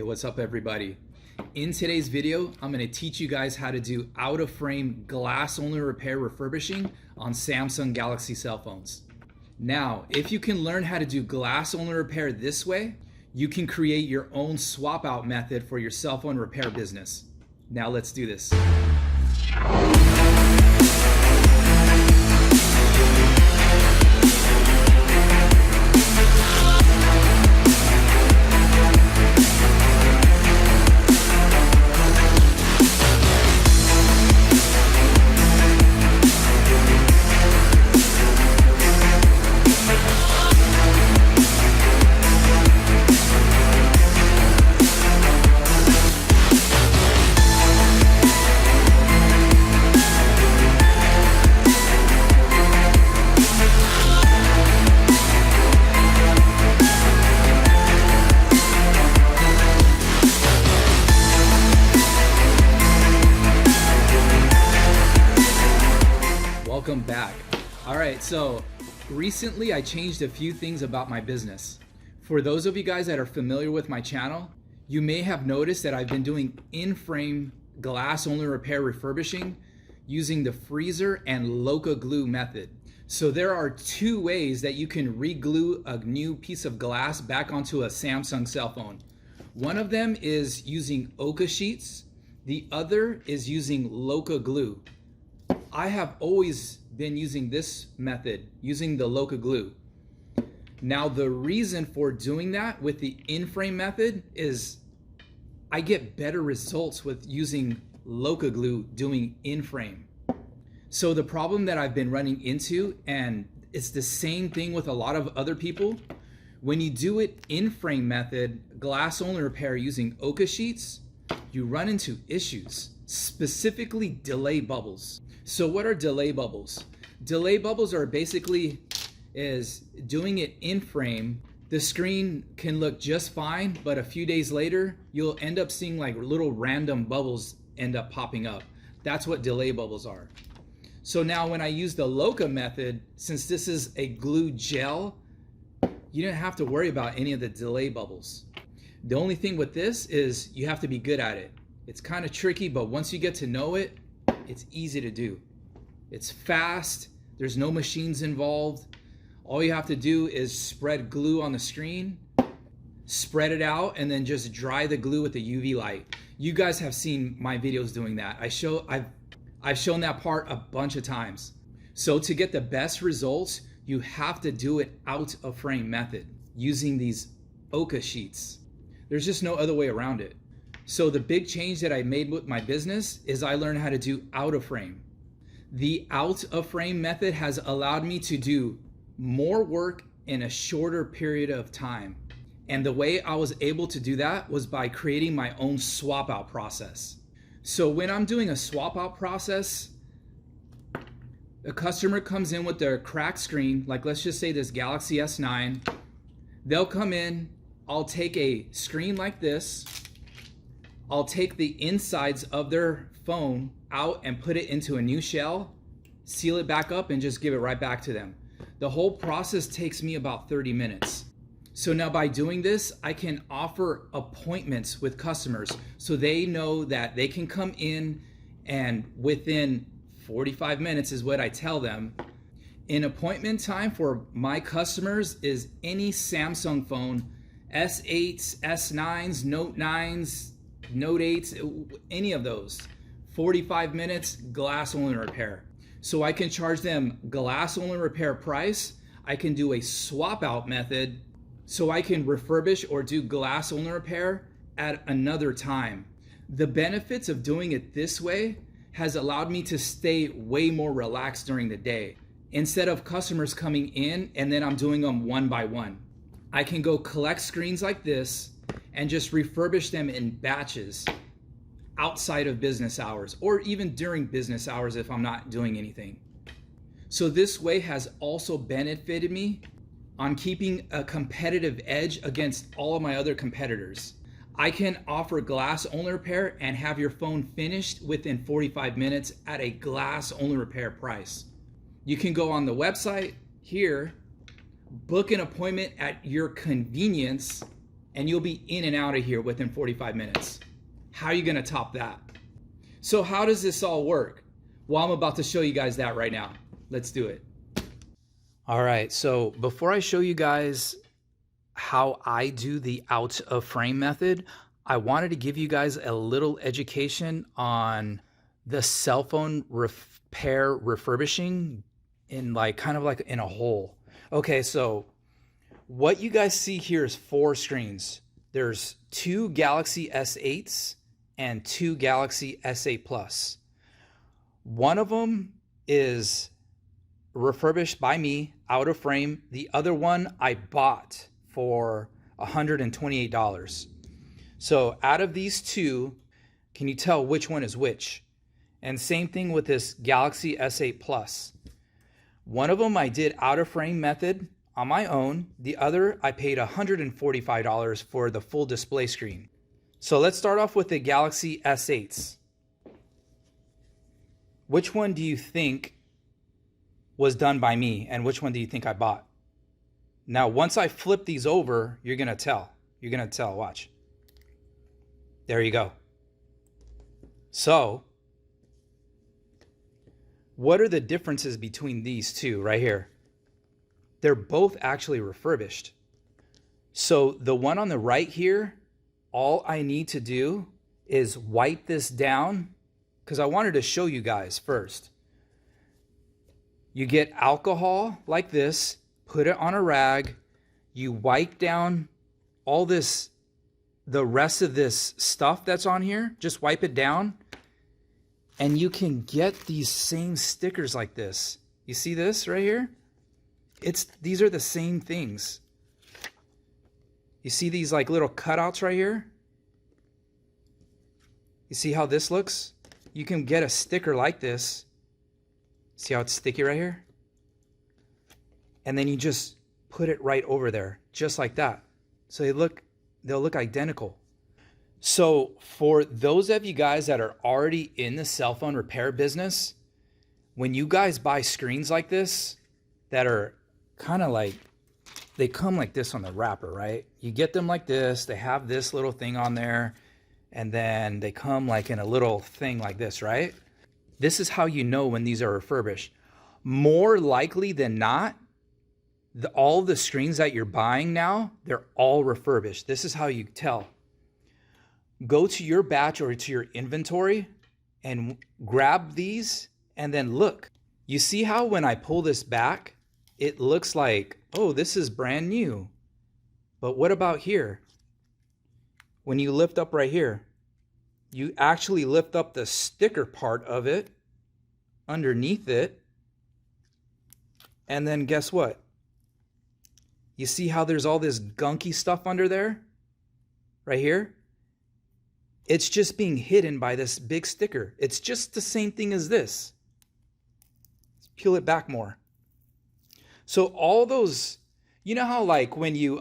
Hey, what's up everybody? In today's video, I'm going to teach you guys how to do out-of-frame glass-only repair refurbishing on Samsung Galaxy cell phones. Now, if you can learn how to do glass-only repair this way, you can create your own swap-out method for your cell phone repair business. Now let's do this. Welcome back. All right, so recently I changed a few things about my business. For those of you guys that are familiar with my channel, you may have noticed that I've been doing in-frame glass-only repair refurbishing using the freezer and Loca glue method. So there are two ways that you can re-glue a new piece of glass back onto a Samsung cell phone. One of them is using Oka sheets. The other is using Loca glue. I have always been using this method, using the Loca glue. Now, the reason for doing that with the in-frame method is I get better results with using Loca glue doing in-frame. So the problem that I've been running into, and it's the same thing with a lot of other people, when you do it in-frame method, glass-only repair using Oka sheets, you run into issues, specifically delay bubbles. So what are delay bubbles? Delay bubbles are basically doing it in frame. The screen can look just fine, but a few days later, you'll end up seeing like little random bubbles end up popping up. That's what delay bubbles are. So now when I use the Loca method, since this is a glue gel, you don't have to worry about any of the delay bubbles. The only thing with this is you have to be good at it. It's kind of tricky, but once you get to know it, it's easy to do. It's fast, there's no machines involved. All you have to do is spread glue on the screen, spread it out, and then just dry the glue with the UV light. You guys have seen my videos doing that. I've shown that part a bunch of times. So to get the best results, you have to do it out of frame method using these Oka sheets. There's just no other way around it. So the big change that I made with my business is I learned how to do out of frame. The out of frame method has allowed me to do more work in a shorter period of time. And the way I was able to do that was by creating my own swap out process. So when I'm doing a swap out process, a customer comes in with their cracked screen, like let's just say this Galaxy S9. They'll come in, I'll take a screen like this, I'll take the insides of their phone out and put it into a new shell, seal it back up, and just give it right back to them. The whole process takes me about 30 minutes. So now by doing this, I can offer appointments with customers so they know that they can come in and within 45 minutes is what I tell them. An appointment time for my customers is any Samsung phone, S8s, S9s, Note 9s, Note 8s, any of those. 45 minutes, glass only repair. So I can charge them glass only repair price. I can do a swap out method so I can refurbish or do glass only repair at another time. The benefits of doing it this way has allowed me to stay way more relaxed during the day. Instead of customers coming in and then I'm doing them one by one. I can go collect screens like this and just refurbish them in batches outside of business hours or even during business hours if I'm not doing anything. So this way has also benefited me on keeping a competitive edge against all of my other competitors. I can offer glass only repair and have your phone finished within 45 minutes at a glass only repair price. You can go on the website here, book an appointment at your convenience, and you'll be in and out of here within 45 minutes. How are you gonna top that? So how does this all work? Well, I'm about to show you guys that right now. Let's do it. All right, so before I show you guys how I do the out of frame method, I wanted to give you guys a little education on the cell phone repair refurbishing in kind of like in a whole. Okay, so what you guys see here is 4 screens. There's 2 Galaxy S8s and 2 Galaxy S8 Plus. One of them is refurbished by me, out of frame. The other one I bought for $128. So out of these 2, can you tell which one is which? And same thing with this Galaxy S8 Plus. One of them I did out of frame method on my own. The other I paid $145 for the full display screen. So let's start off with the Galaxy S8s. Which one do you think was done by me and which one do you think I bought? Now, once I flip these over, you're gonna tell. You're gonna tell, watch. There you go. So, what are the differences between these 2 right here? They're both actually refurbished. So the one on the right here, all I need to do is wipe this down, because I wanted to show you guys first. You get alcohol like this, put it on a rag, you wipe down all this, the rest of this stuff that's on here, just wipe it down, and you can get these same stickers like this. You see this right here? These are the same things. You see these like little cutouts right here? You see how this looks? You can get a sticker like this. See how it's sticky right here? And then you just put it right over there, just like that. So they'll look identical. So for those of you guys that are already in the cell phone repair business, when you guys buy screens like this that are kind of like, they come like this on the wrapper, right? You get them like this, they have this little thing on there, and then they come like in a little thing like this, right? This is how you know when these are refurbished. More likely than not, all the screens that you're buying now, they're all refurbished. This is how you tell. Go to your batch or to your inventory and grab these and then look. You see how when I pull this back, it looks like, oh, this is brand new. But what about here? When you lift up right here, you actually lift up the sticker part of it underneath it. And then guess what? You see how there's all this gunky stuff under there? Right here? It's just being hidden by this big sticker. It's just the same thing as this. Let's peel it back more. So all those, you know how like when you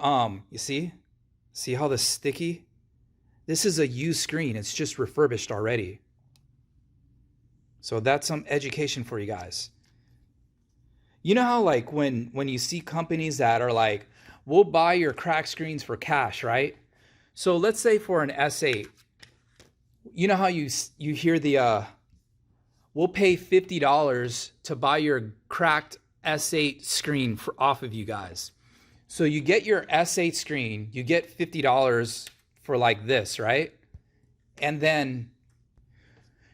see how the sticky? This is a used screen. It's just refurbished already. So that's some education for you guys. You know how like when you see companies that are like, we'll buy your cracked screens for cash, right? So let's say for an S8, you know how you hear the, we'll pay $50 to buy your cracked S8 screen off of you guys. So you get your S8 screen, you get $50 for like this, right? And then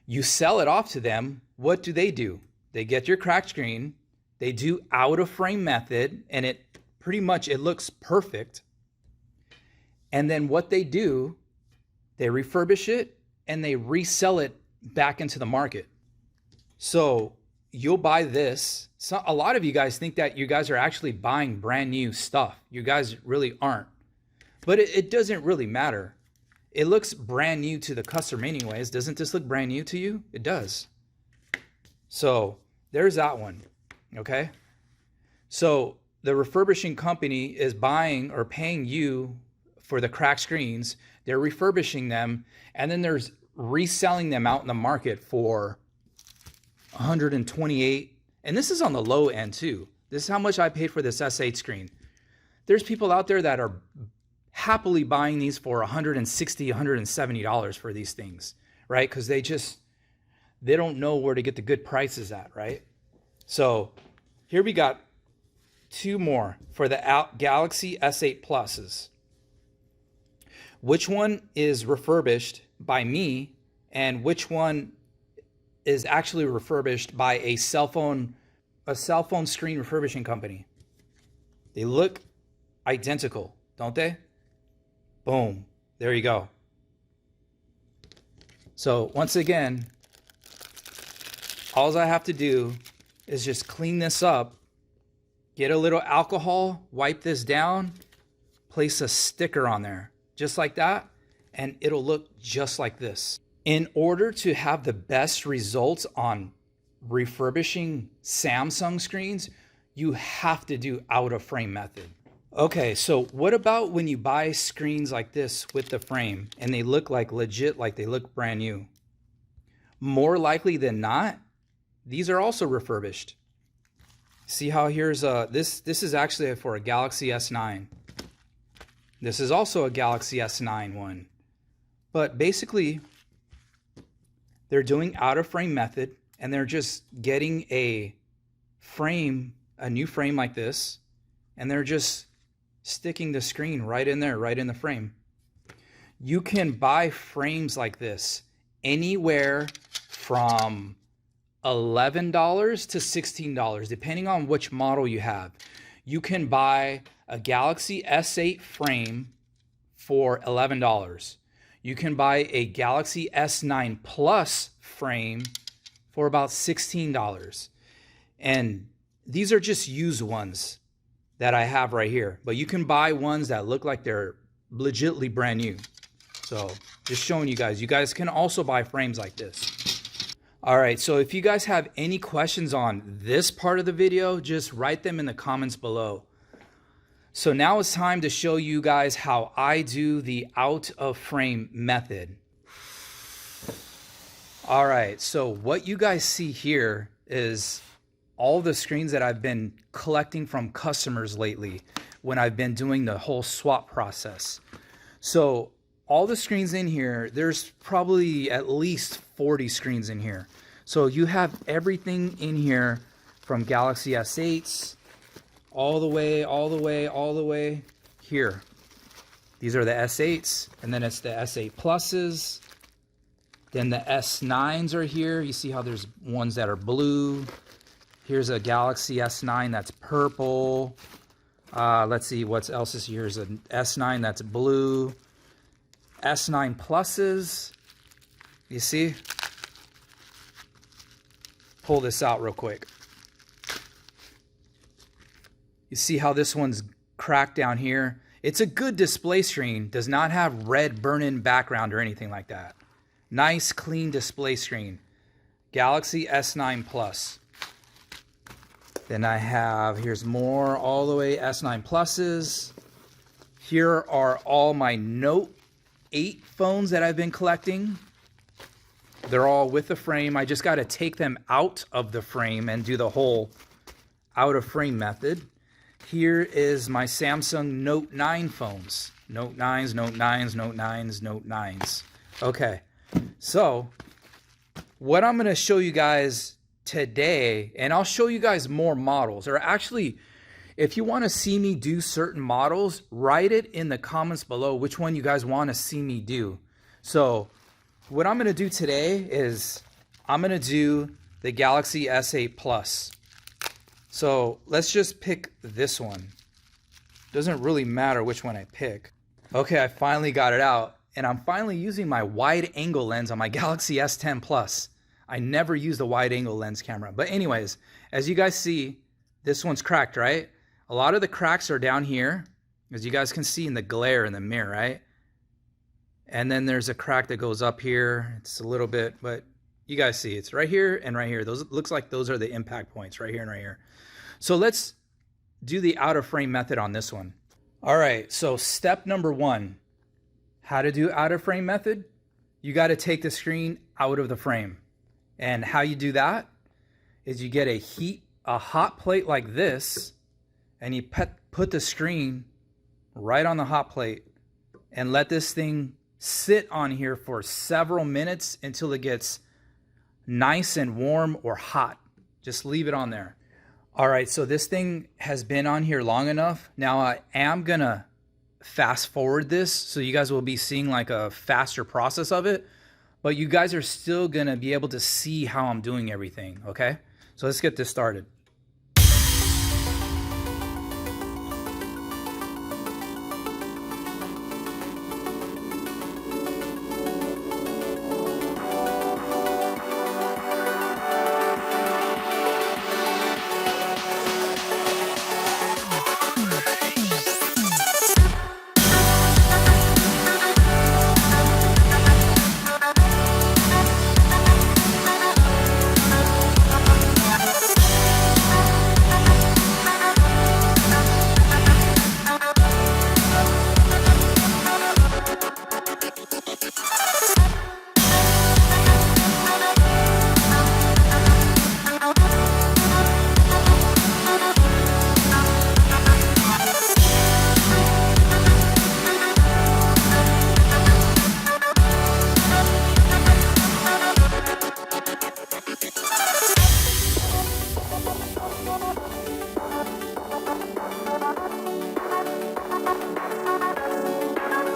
you sell it off to them. What do? They get your cracked screen, they do out of frame method, and it pretty much, it looks perfect. And then what they do, they refurbish it and they resell it back into the market. So you'll buy this. So a lot of you guys think that you guys are actually buying brand new stuff. You guys really aren't. But it doesn't really matter. It looks brand new to the customer anyways. Doesn't this look brand new to you? It does. So there's that one, okay? So the refurbishing company is buying or paying you for the cracked screens. They're refurbishing them, and then there's reselling them out in the market for $128. And this is on the low end too. This is how much I paid for this S8 screen. There's people out there that are happily buying these for $160, $170 for these things, right? Because they don't know where to get the good prices at, right? So here we got two more for the Galaxy S8 Pluses. Which one is refurbished by me and which one is actually refurbished by a cell phone screen refurbishing company? They look identical, don't they? Boom. There you go. So once again, all I have to do is just clean this up, get a little alcohol, wipe this down, place a sticker on there, just like that, and it'll look just like this. In order to have the best results on refurbishing Samsung screens, you have to do out of frame method. Okay, so what about when you buy screens like this with the frame and they look like legit, like they look brand new? More likely than not, these are also refurbished. See how here's this is actually for a Galaxy S9. This is also a Galaxy S9 one. But basically, they're doing out of frame method and they're just getting a frame, a new frame like this, and they're just sticking the screen right in there, right in the frame. You can buy frames like this anywhere from $11 to $16, depending on which model you have. You can buy a Galaxy S8 frame for $11. You can buy a Galaxy S9 Plus frame for about $16. And these are just used ones that I have right here. But you can buy ones that look like they're legitly brand new. So just showing you guys can also buy frames like this. All right, so if you guys have any questions on this part of the video, just write them in the comments below. So now it's time to show you guys how I do the out of frame method. All right, so what you guys see here is all the screens that I've been collecting from customers lately when I've been doing the whole swap process. So all the screens in here, there's probably at least 40 screens in here. So you have everything in here from Galaxy S8s all the way here. These are the S8s, and then it's the S8 Pluses. Then the S9s are here. You see how there's ones that are blue. Here's a Galaxy S9 that's purple. Let's see what else is here. Here's an S9 that's blue. S9 Pluses. You see? Pull this out real quick. You see how this one's cracked down here? It's a good display screen. Does not have red burn-in background or anything like that. Nice, clean display screen. Galaxy S9 Plus. Then I have, here's more all the way S9 Pluses. Here are all my Note 8 phones that I've been collecting. They're all with the frame. I just got to take them out of the frame and do the whole out of frame method. Here is my Samsung Note 9 phones. Note 9s, Note 9s, Note 9s, Note 9s. Okay, so what I'm going to show you guys today, and I'll show you guys more models, or actually, if you want to see me do certain models, write it in the comments below which one you guys want to see me do. So what I'm going to do today is I'm going to do the Galaxy S8 Plus. So let's just pick this one. Doesn't really matter which one I pick. Okay, I finally got it out, and I'm finally using my wide angle lens on my Galaxy S10 Plus. I never used a wide angle lens camera. But anyways, as you guys see, this one's cracked, right? A lot of the cracks are down here, as you guys can see in the glare in the mirror, right? And then there's a crack that goes up here. It's a little bit, but you guys see it's right here and right here. Those looks like those are the impact points right here and right here. So let's do the out of frame method on this one. All right, so step number one, how to do out of frame method. You got to take the screen out of the frame. And how you do that is you get a hot plate like this, and you put the screen right on the hot plate and let this thing sit on here for several minutes until it gets nice and warm or hot. Just leave it on there. All right, so this thing has been on here long enough. Now I am gonna fast forward this so you guys will be seeing like a faster process of it, but you guys are still gonna be able to see how I'm doing everything, okay? So let's get this started.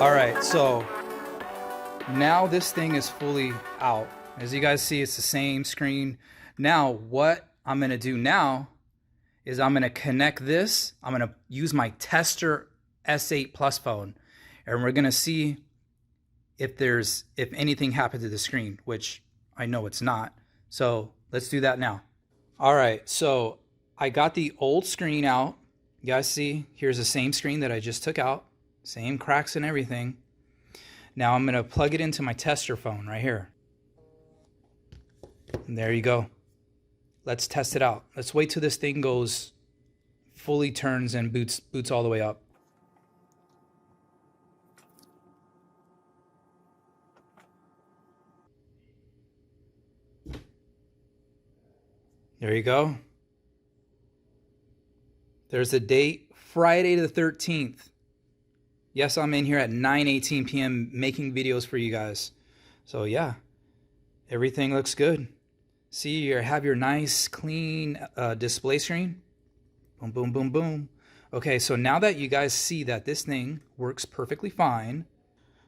All right, so now this thing is fully out. As you guys see, it's the same screen. Now, what I'm gonna do now is I'm gonna connect this. I'm gonna use my tester S8 Plus phone, and we're gonna see if anything happened to the screen, which I know it's not. So let's do that now. All right, so I got the old screen out. You guys see, here's the same screen that I just took out. Same cracks and everything. Now I'm gonna plug it into my tester phone right here. And there you go. Let's test it out. Let's wait till this thing goes, fully turns and boots all the way up. There you go. There's the date, Friday the 13th. Yes, I'm in here at 9:18 p.m. making videos for you guys. So yeah, everything looks good. See, you have your nice, clean display screen. Boom, boom, boom, boom. Okay, so now that you guys see that this thing works perfectly fine,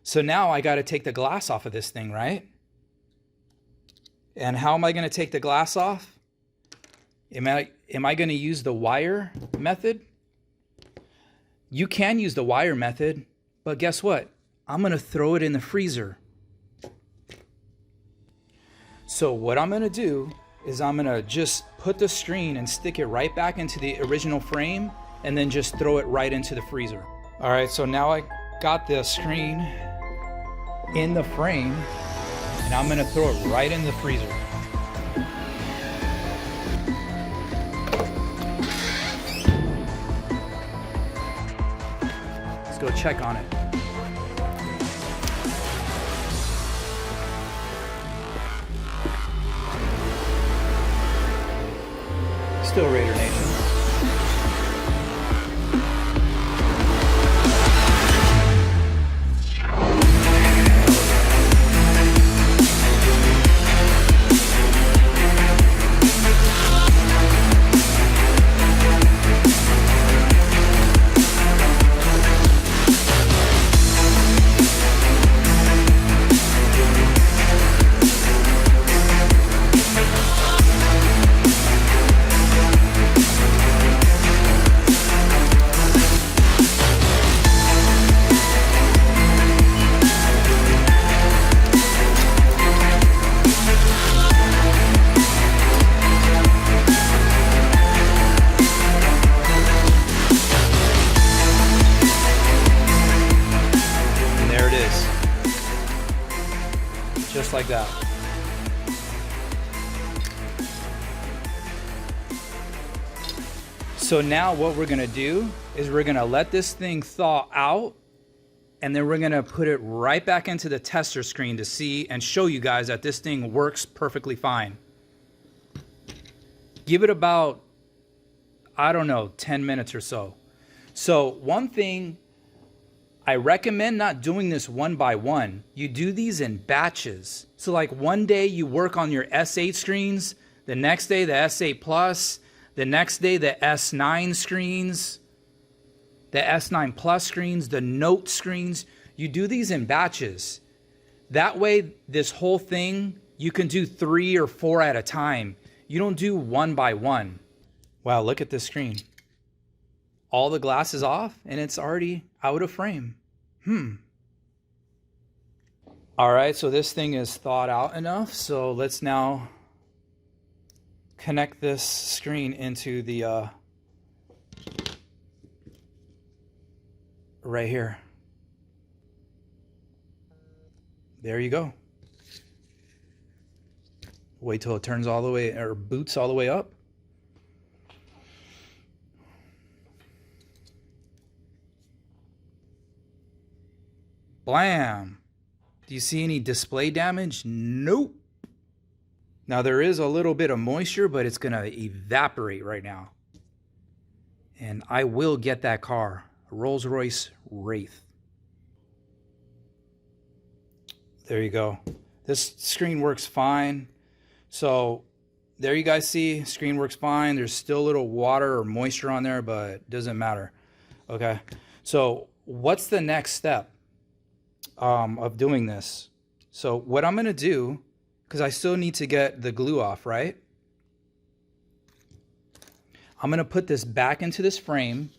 so now I got to take the glass off of this thing, right? And how am I going to take the glass off? Am I going to use the wire method? You can use the wire method, but guess what? I'm gonna throw it in the freezer. So what I'm gonna do is I'm gonna just put the screen and stick it right back into the original frame and then just throw it right into the freezer. All right, so now I got the screen in the frame and I'm gonna throw it right in the freezer. Go check on it. Still Raider Nation. Just like that. So now what we're gonna do is we're gonna let this thing thaw out, and then we're gonna put it right back into the tester screen to see and show you guys that this thing works perfectly fine. Give it about, I don't know, 10 minutes or so. So one thing I recommend not doing this one by one. You do these in batches. So like one day you work on your S8 screens, the next day the S8 Plus, the next day the S9 screens, the S9 Plus screens, the Note screens. You do these in batches. That way, this whole thing, you can do 3 or 4 at a time. You don't do one by one. Wow, look at this screen. All the glass is off and it's already out of frame. All right, so this thing is thawed out enough. So let's now connect this screen into the right here. There you go. Wait till it turns all the way, or boots all the way up. Blam. Do you see any display damage? Nope. Now there is a little bit of moisture, but it's gonna evaporate right now. And I will get that car, a Rolls-Royce Wraith. There you go. This screen works fine. So there you guys see, screen works fine. There's still a little water or moisture on there, but it doesn't matter. Okay, so what's the next step of doing this? So what I'm gonna do, because I still need to get the glue off, right? I'm gonna put this back into this frame.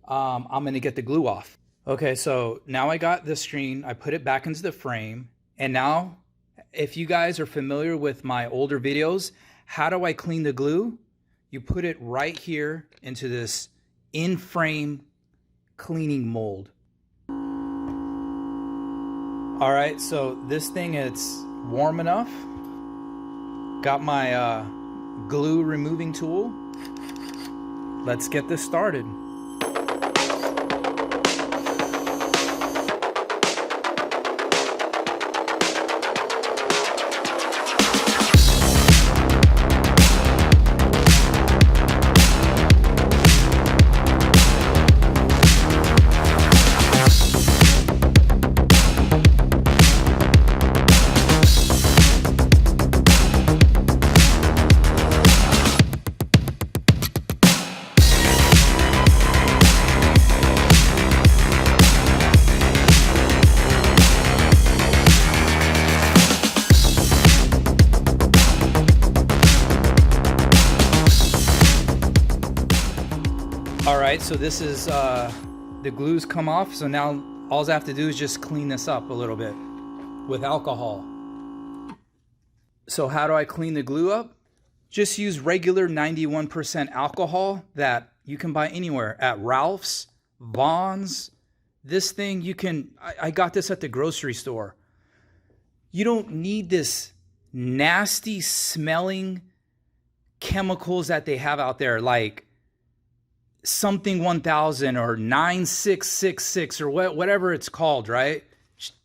I'm gonna get the glue off. Okay, so now I got the screen, I put it back into the frame, and now, if you guys are familiar with my older videos, how do I clean the glue? You put it right here into this in-frame cleaning mold. All right, so this thing, it's warm enough. Got my glue removing tool. Let's get this started. All right, so this is, the glue's come off. So now all I have to do is just clean this up a little bit with alcohol. So how do I clean the glue up? Just use regular 91% alcohol that you can buy anywhere at Ralph's, Vaughn's. This thing you can, I got this at the grocery store. You don't need this nasty smelling chemicals that they have out there, like something 1000 or 9666 or whatever it's called, right?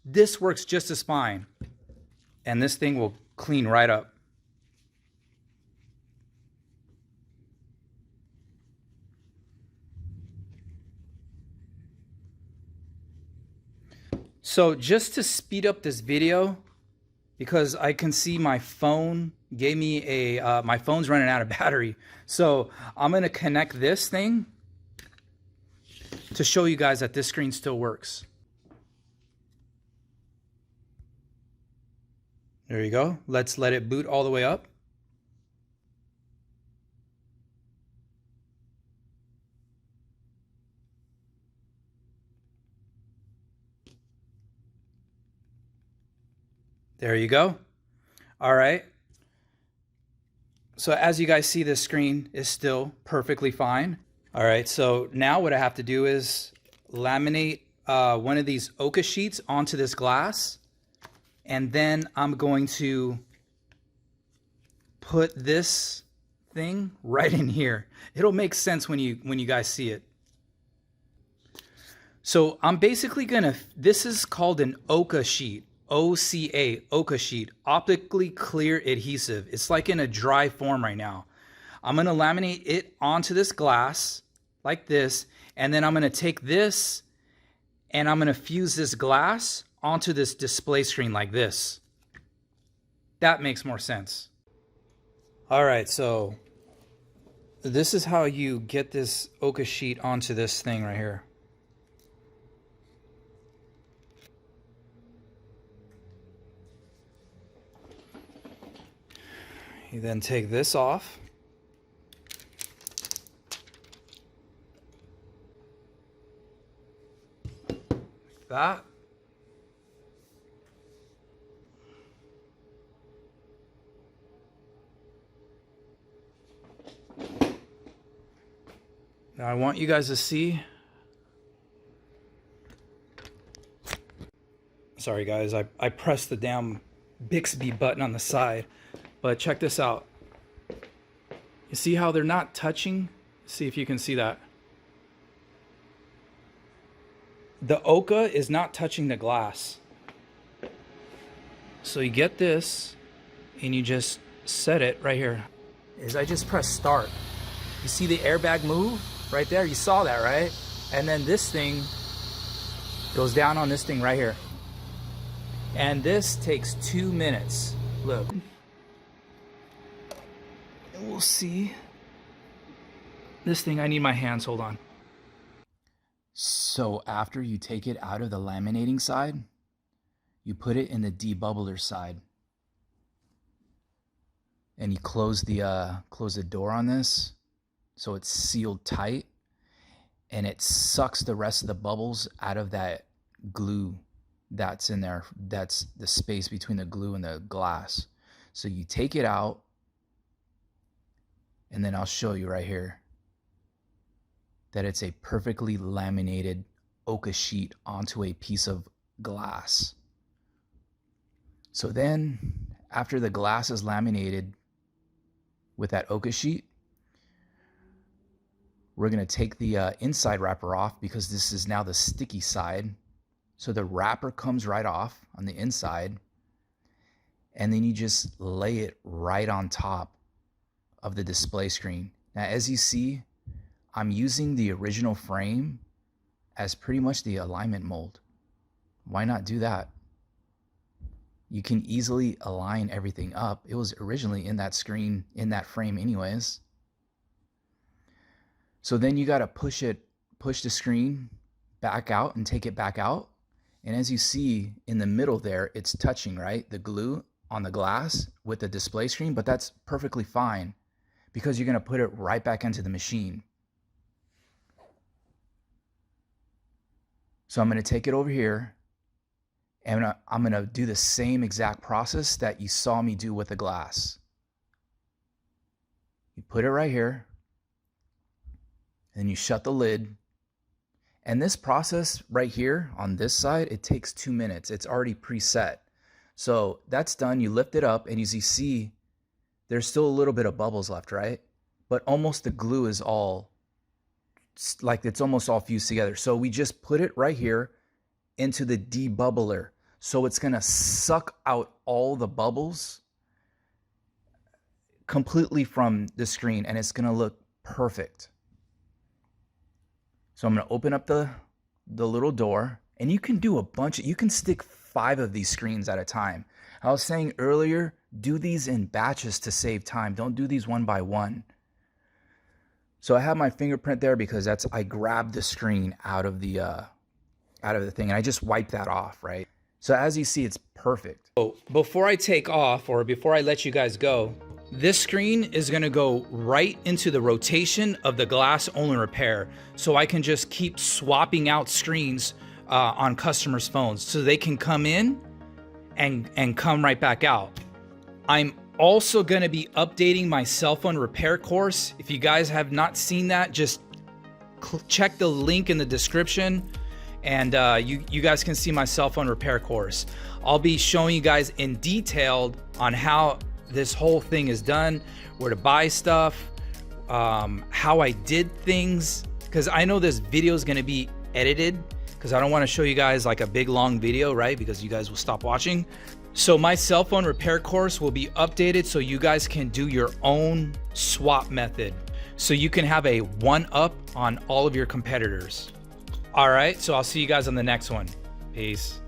This works just as fine. And this thing will clean right up. So just to speed up this video, because I can see my phone gave me a, my phone's running out of battery. So I'm gonna connect this thing to show you guys that this screen still works. There you go. Let's let it boot all the way up. There you go. All right. So as you guys see, this screen is still perfectly fine. All right, so now what I have to do is laminate one of these Oka sheets onto this glass. And then I'm going to put this thing right in here. It'll make sense when you guys see it. So I'm basically gonna, this is called an Oka sheet. OCA, Oka sheet, optically clear adhesive. It's like in a dry form right now. I'm gonna laminate it onto this glass like this, and then I'm gonna take this and I'm gonna fuse this glass onto this display screen like this. That makes more sense. All right, so this is how you get this Oka sheet onto this thing right here. You then take this off. Like that. Now I want you guys to see. Sorry guys, I pressed the damn Bixby button on the side. But check this out. You see how they're not touching? See if you can see that. The Oka is not touching the glass. So you get this and you just set it right here. I just press start. You see the airbag move right there? You saw that, right? And then this thing goes down on this thing right here. And this takes 2 minutes. Look. We'll see. This thing, I need my hands, hold on. So after you take it out of the laminating side, you put it in the debubbler side. And you close the door on this so it's sealed tight, and it sucks the rest of the bubbles out of that glue that's in there. That's the space between the glue and the glass. So you take it out, and then I'll show you right here that it's a perfectly laminated Oka sheet onto a piece of glass. So then after the glass is laminated with that Oka sheet, we're gonna take the inside wrapper off because this is now the sticky side. So the wrapper comes right off on the inside, and then you just lay it right on top of the display screen. Now, as you see, I'm using the original frame as pretty much the alignment mold. Why not do that? You can easily align everything up. It was originally in that screen, in that frame anyways. So then you gotta push the screen back out and take it back out. And as you see in the middle there, it's touching, right? The glue on the glass with the display screen, but that's perfectly fine because you're gonna put it right back into the machine. So I'm gonna take it over here, and I'm gonna do the same exact process that you saw me do with the glass. You put it right here, and then you shut the lid. And this process right here on this side, it takes 2 minutes. It's already preset. So that's done. You lift it up, and as you see, there's still a little bit of bubbles left, right? But almost the glue is all, like it's almost all fused together. So we just put it right here into the debubbler. So it's gonna suck out all the bubbles completely from the screen, and it's gonna look perfect. So I'm gonna open up the little door, and you can do you can stick 5 of these screens at a time. I was saying earlier, do these in batches to save time. Don't do these one by one. So I have my fingerprint there because I grabbed the screen out of the thing, and I just wiped that off, right? So as you see, it's perfect. So before I take off, or before I let you guys go, this screen is gonna go right into the rotation of the glass only repair. So I can just keep swapping out screens on customers' phones so they can come in and come right back out. I'm also gonna be updating my cell phone repair course. If you guys have not seen that, just check the link in the description, and you guys can see my cell phone repair course. I'll be showing you guys in detail on how this whole thing is done, where to buy stuff, how I did things, because I know this video is gonna be edited because I don't want to show you guys like a big long video, right? Because you guys will stop watching. So my cell phone repair course will be updated so you guys can do your own swap method. So you can have a one-up on all of your competitors. All right, so I'll see you guys on the next one. Peace.